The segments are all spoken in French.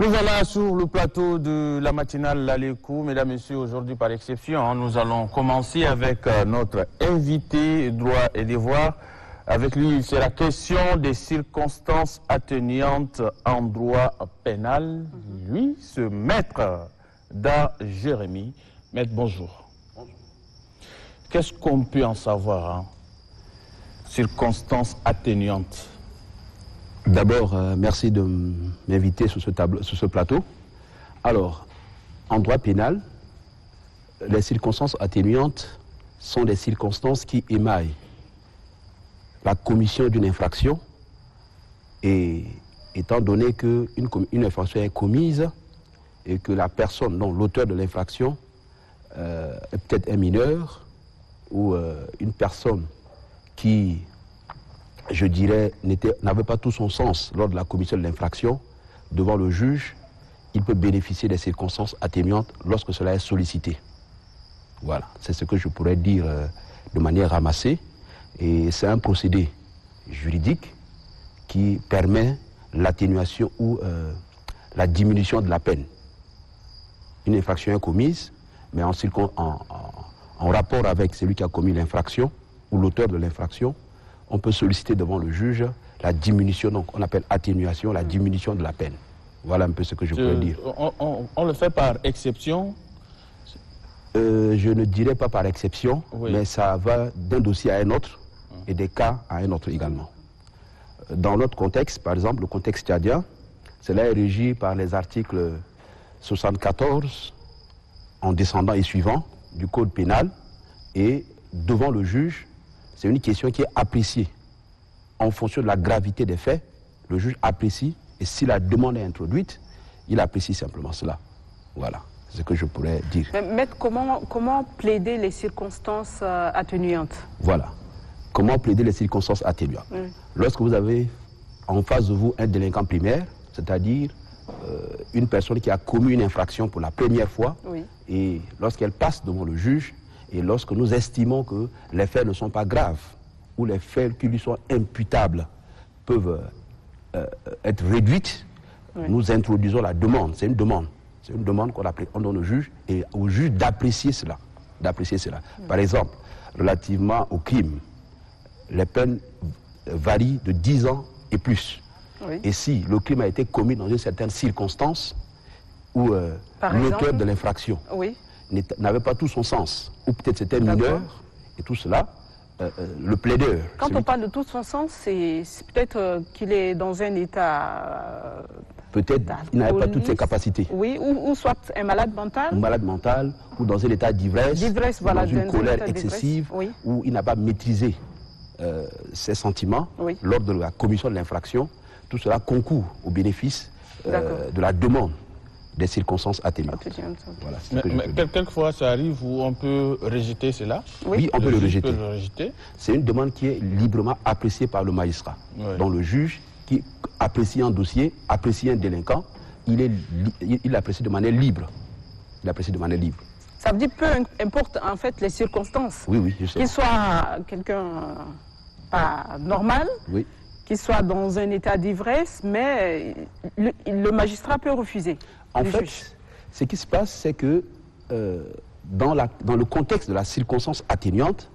Nous voilà sur le plateau de la matinale Lalekou. Mesdames, Messieurs, aujourd'hui par exception, nous allons commencer avec notre invité droit et devoir. Avec lui, il sera question des circonstances atténuantes en droit pénal. Lui, ce maître Da Jérémy. Maître, bonjour. Qu'est-ce qu'on peut en savoir, circonstances atténuantes? D'abord, merci de m'inviter sur ce plateau. Alors, en droit pénal, les circonstances atténuantes sont des circonstances qui émaillent la commission d'une infraction, et étant donné qu'une infraction est commise et que la personne, non, l'auteur de l'infraction, est peut-être un mineur ou une personne qui, je dirais, n'avait pas tout son sens lors de la commission de l'infraction, devant le juge, il peut bénéficier des circonstances atténuantes lorsque cela est sollicité. Voilà, c'est ce que je pourrais dire de manière ramassée. Et c'est un procédé juridique qui permet l'atténuation ou la diminution de la peine. Une infraction est commise, mais en rapport avec celui qui a commis l'infraction ou l'auteur de l'infraction, on peut solliciter devant le juge la diminution, donc on appelle atténuation, la diminution de la peine. Voilà un peu ce que je pourrais dire. On le fait par exception? Je ne dirais pas par exception, oui, mais ça va d'un dossier à un autre et des cas à un autre également. Dans notre contexte, par exemple, le contexte tchadien, cela est régi par les articles 74 en descendant et suivant du code pénal, et devant le juge, c'est une question qui est appréciée. En fonction de la gravité des faits, le juge apprécie, et si la demande est introduite, il apprécie simplement cela. Voilà, c'est ce que je pourrais dire. Mais maître, comment plaider les circonstances atténuantes? Voilà. Comment plaider les circonstances atténuantes? Lorsque vous avez en face de vous un délinquant primaire, c'est-à-dire une personne qui a commis une infraction pour la première fois, et lorsqu'elle passe devant le juge, et lorsque nous estimons que les faits ne sont pas graves, ou les faits qui lui sont imputables peuvent être réduits, nous introduisons la demande. C'est une demande qu'on donne au juge, et au juge d'apprécier cela. Par exemple, relativement au crime, les peines varient de 10 ans et plus. Et si le crime a été commis dans une certaine circonstance où l'auteur de l'infraction n'avait pas tout son sens, ou peut-être c'était mineur, et tout cela, le plaideur... Quand on parle de tout son sens, c'est peut-être qu'il est dans un état... Peut-être qu'il n'avait pas toutes ses capacités. Oui, ou soit un malade mental. Un malade mental, ou dans un état d'ivresse, voilà, dans une colère excessive, où il n'a pas maîtrisé ses sentiments lors de la commission de l'infraction. Tout cela concourt au bénéfice de la demande des circonstances atténuantes. Voilà, mais quelquefois, ça arrive où on peut rejeter cela? Oui, on peut le rejeter. C'est une demande qui est librement appréciée par le magistrat. Donc le juge qui apprécie un dossier, apprécie un délinquant, il apprécie de manière libre. Ça veut dire peu importe en fait les circonstances. Oui, je sais. Qu'il soit quelqu'un pas normal, qu'il soit dans un état d'ivresse, mais le magistrat peut refuser. En fait, ce qui se passe, c'est que dans le contexte de la circonstance atténuante,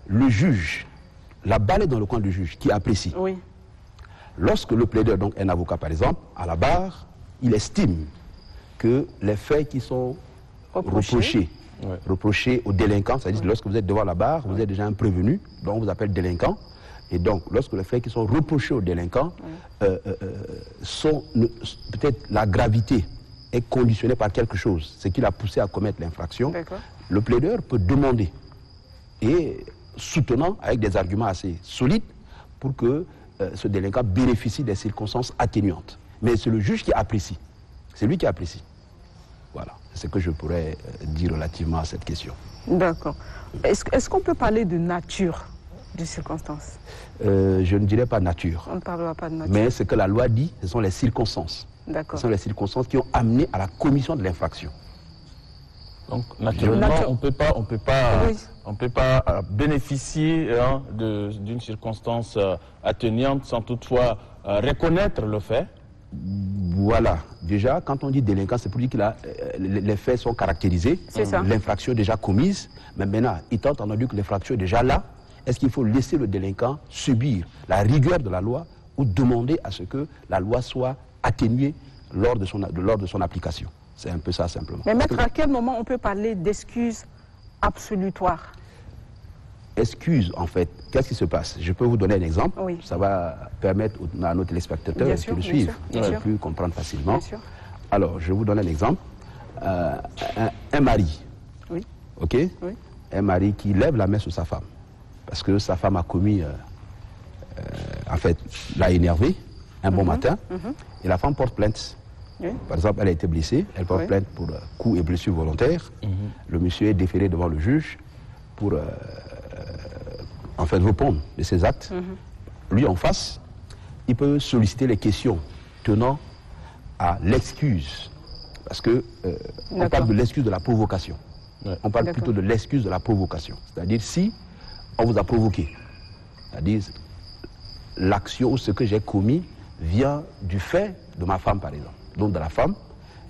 le juge, la balle est dans le camp du juge qui apprécie. Lorsque le plaideur, donc un avocat par exemple, à la barre, il estime que les faits qui sont reprochés au délinquant, c'est-à-dire lorsque vous êtes devant la barre, vous êtes déjà un prévenu, donc on vous appelle délinquant, et donc lorsque les faits qui sont reprochés au délinquant sont, peut-être la gravité est conditionnée par quelque chose, ce qui l'a poussé à commettre l'infraction, le plaideur peut demander, et soutenant avec des arguments assez solides, pour que ce délinquant bénéficie des circonstances atténuantes. Mais c'est le juge qui apprécie. C'est lui qui apprécie. Voilà, c'est ce que je pourrais dire relativement à cette question. D'accord. Est-ce qu'on peut parler de nature des circonstances? Je ne dirais pas nature. On ne parlera pas de nature. Mais ce que la loi dit, ce sont les circonstances. D'accord. Ce sont les circonstances qui ont amené à la commission de l'infraction. Donc, naturellement, on ne peut pas bénéficier d'une circonstance atténuante sans toutefois reconnaître le fait. Voilà. Déjà, quand on dit délinquant, c'est pour dire que les faits sont caractérisés. C'est ça. L'infraction est déjà commise. Mais maintenant, étant entendu que l'infraction est déjà là, est-ce qu'il faut laisser le délinquant subir la rigueur de la loi ou demander à ce que la loi soit atténuée lors de son application? C'est un peu ça, simplement. Mais maître, à quel moment on peut parler d'excuses absolutoires? Excuse, en fait, qu'est-ce qui se passe? Je peux vous donner un exemple. Oui. Ça va permettre à nos téléspectateurs qui le suivent de plus comprendre facilement. Alors, je vous donne un exemple. Un mari, oui. OK? Oui. Un mari qui lève la main sur sa femme parce que sa femme a commis, en fait, l'a énervé un bon matin, et la femme porte plainte. Oui. Par exemple, elle a été blessée, elle porte plainte pour coups et blessures volontaires. Le monsieur est déféré devant le juge pour en fait répondre de ses actes. Lui en face, il peut solliciter les questions tenant à l'excuse, parce que on parle de l'excuse de la provocation. On parle plutôt de l'excuse de la provocation, c'est-à-dire si on vous a provoqué, c'est-à-dire l'action ou ce que j'ai commis vient du fait de ma femme, par exemple. Donc de la femme,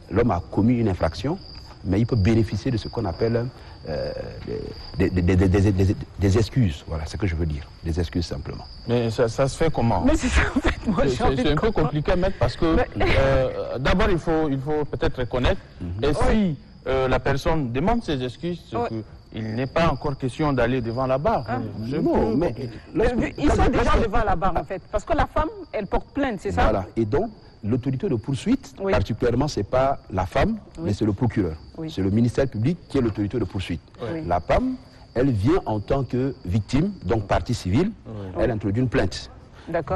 l'homme a commis une infraction, mais il peut bénéficier de ce qu'on appelle des excuses. Voilà ce que je veux dire, des excuses simplement. Mais ça se fait comment? Mais c'est ça, en fait, moi c'est un peu compliqué à mettre parce que d'abord il faut peut-être reconnaître, et si la personne demande ses excuses, il n'est pas encore question d'aller devant la barre. Non, mais ils sont déjà devant la barre en fait, parce que la femme, elle porte plainte, c'est ça? Voilà, et donc l'autorité de poursuite, particulièrement, ce n'est pas la femme, mais c'est le procureur. C'est le ministère public qui est l'autorité de poursuite. La femme, elle vient en tant que victime, donc partie civile, elle introduit une plainte.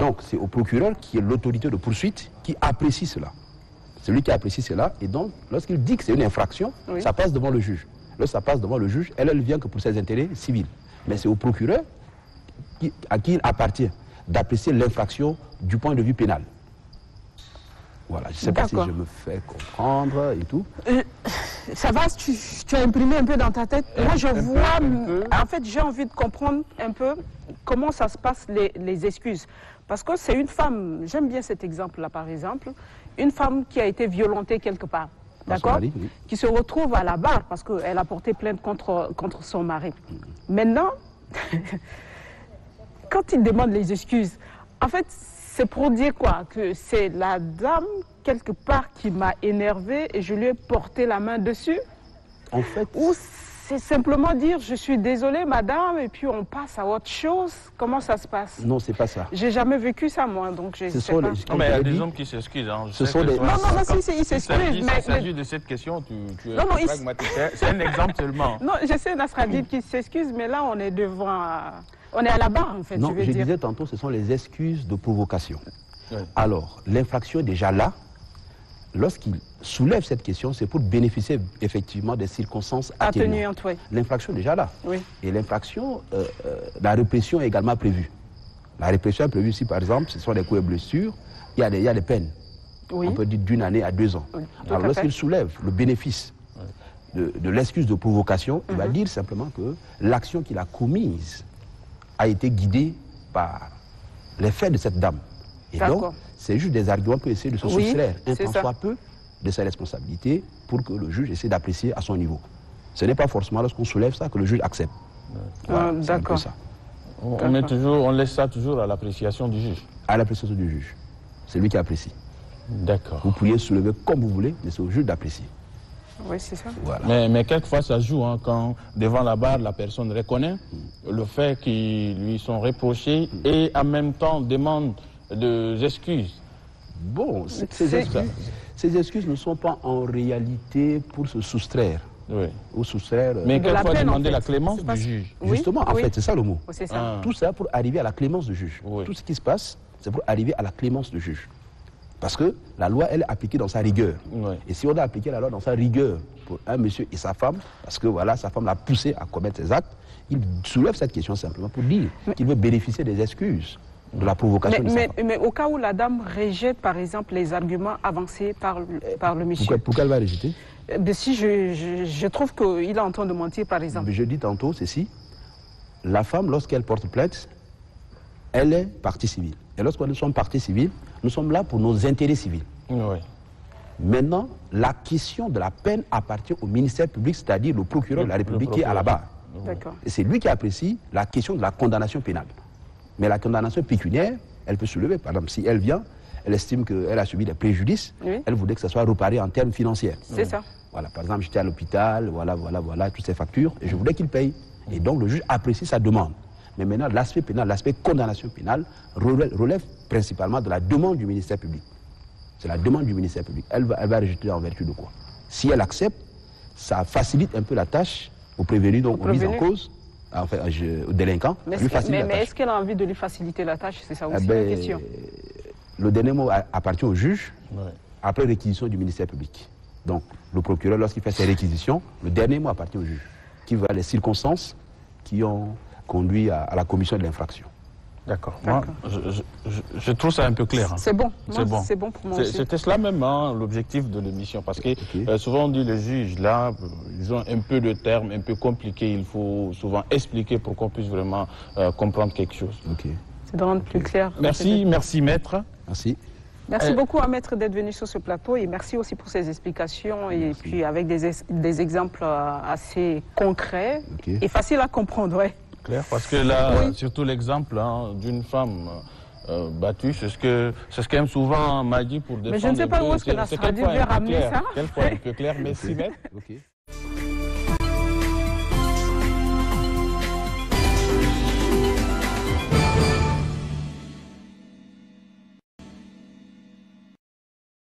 Donc c'est au procureur qui est l'autorité de poursuite qui apprécie cela. C'est lui qui apprécie cela, et donc lorsqu'il dit que c'est une infraction, ça passe devant le juge. Lorsque ça passe devant le juge, elle vient que pour ses intérêts civils. Mais c'est au procureur à qui il appartient d'apprécier l'infraction du point de vue pénal. Voilà, je ne sais pas si je me fais comprendre et tout. Ça va, tu as imprimé un peu dans ta tête. Moi, je vois, en fait, j'ai envie de comprendre un peu comment ça se passe, les excuses. Parce que c'est une femme, j'aime bien cet exemple-là, par exemple, une femme qui a été violentée quelque part, d'accord, qui se retrouve à la barre parce qu'elle a porté plainte contre son mari. Maintenant, quand il demande les excuses, en fait, c'est pour dire quoi? Que c'est la dame, quelque part, qui m'a énervé et je lui ai porté la main dessus? En fait... Ou c'est simplement dire, je suis désolée, madame, et puis on passe à autre chose? Comment ça se passe? Non, c'est pas ça. J'ai jamais vécu ça, moi, donc je sais pas. Non, mais il y a des hommes qui s'excusent. Hein. Ce sont des... Non, si, ils s'excusent. Il s'agit de cette question, tu es pragmatique. C'est un exemple seulement. Non, je sais, Nasradine qui s'excuse, mais là, on est devant... On est à la barre, en fait, non, tu veux dire. Non, je disais tantôt, ce sont les excuses de provocation. Alors, l'infraction est déjà là. Lorsqu'il soulève cette question, c'est pour bénéficier effectivement des circonstances atténuantes. L'infraction est déjà là. Et l'infraction, la répression est également prévue. La répression est prévue si, par exemple, ce sont des coups et blessures, il y a des peines. On peut dire d'1 année à 2 ans. Alors, lorsqu'il soulève le bénéfice de l'excuse de provocation, il va dire simplement que l'action qu'il a commise a été guidée par les faits de cette dame. Et donc, c'est juste des arguments pour essayer de se soustraire un tant soit peu de sa responsabilité pour que le juge essaie d'apprécier à son niveau. Ce n'est pas forcément lorsqu'on soulève ça que le juge accepte. Voilà, d'accord. On laisse ça toujours à l'appréciation du juge. À l'appréciation du juge. C'est lui qui apprécie. D'accord. Vous pourriez soulever comme vous voulez, mais c'est au juge d'apprécier. Oui, c'est ça. Voilà. Mais quelquefois, ça joue hein, quand devant la barre, la personne reconnaît le fait qu'ils lui sont reprochés et en même temps demande des excuses. Bon, ces excuses ne sont pas en réalité pour se soustraire. Ou soustraire... Mais quelquefois demander la clémence du juge. Justement, en fait, c'est ça le mot. C'est ça. Tout ça pour arriver à la clémence du juge. Tout ce qui se passe, c'est pour arriver à la clémence du juge. Parce que la loi, elle est appliquée dans sa rigueur. Et si on a appliqué la loi dans sa rigueur pour un monsieur et sa femme, parce que voilà, sa femme l'a poussé à commettre ses actes, il soulève cette question simplement pour dire qu'il veut bénéficier des excuses de la provocation de sa femme. Mais au cas où la dame rejette, par exemple, les arguments avancés par le monsieur. Pourquoi elle va rejeter? Si je trouve qu'il est en train de mentir, par exemple. Je dis tantôt ceci, la femme, lorsqu'elle porte plainte, elle est partie civile. Et lorsque nous sommes partie civile, nous sommes là pour nos intérêts civils. Maintenant, la question de la peine appartient au ministère public, c'est-à-dire le procureur de la République qui est à la barre. D'accord. Et c'est lui qui apprécie la question de la condamnation pénale. Mais la condamnation pécuniaire, elle peut se lever. Par exemple, si elle vient, elle estime qu'elle a subi des préjudices, Oui. elle voudrait que ça soit réparé en termes financiers. C'est ça. Voilà, par exemple, j'étais à l'hôpital, voilà, toutes ces factures, et je voudrais qu'il paye. Et donc, le juge apprécie sa demande. Mais maintenant, l'aspect pénal, l'aspect condamnation pénale relève principalement de la demande du ministère public. C'est la demande du ministère public. Elle va rejeter en vertu de quoi? Si elle accepte, ça facilite un peu la tâche au prévenu, donc aux mises en cause, enfin, aux délinquants. Mais est-ce qu'elle a envie de lui faciliter la tâche? C'est ça aussi la question. Le dernier mot appartient au juge, Ouais. après réquisition du ministère public. Donc, le procureur, lorsqu'il fait ses réquisitions, le dernier mot appartient au juge, qui voit les circonstances qui ont conduit à la commission de l'infraction. D'accord. Moi, je trouve ça un peu clair. Hein. C'est bon. C'est bon. C'est bon pour moi aussi. C'était cela même, hein, l'objectif de l'émission. Parce que souvent on dit les juges, là, ils ont un peu de termes un peu compliqués. Il faut souvent expliquer pour qu'on puisse vraiment comprendre quelque chose. Okay. C'est de rendre plus clair. Merci, merci maître. Merci. Merci beaucoup à maître d'être venu sur ce plateau et merci aussi pour ces explications et puis avec des exemples assez concrets et faciles à comprendre. Ouais. Clair, parce que là, surtout l'exemple hein, d'une femme battue, c'est ce qu'aime souvent Madi pour défendre. Mais je ne sais pas où est-ce que la Sradi veut ramener ça. Quel point un peu clair, merci maître.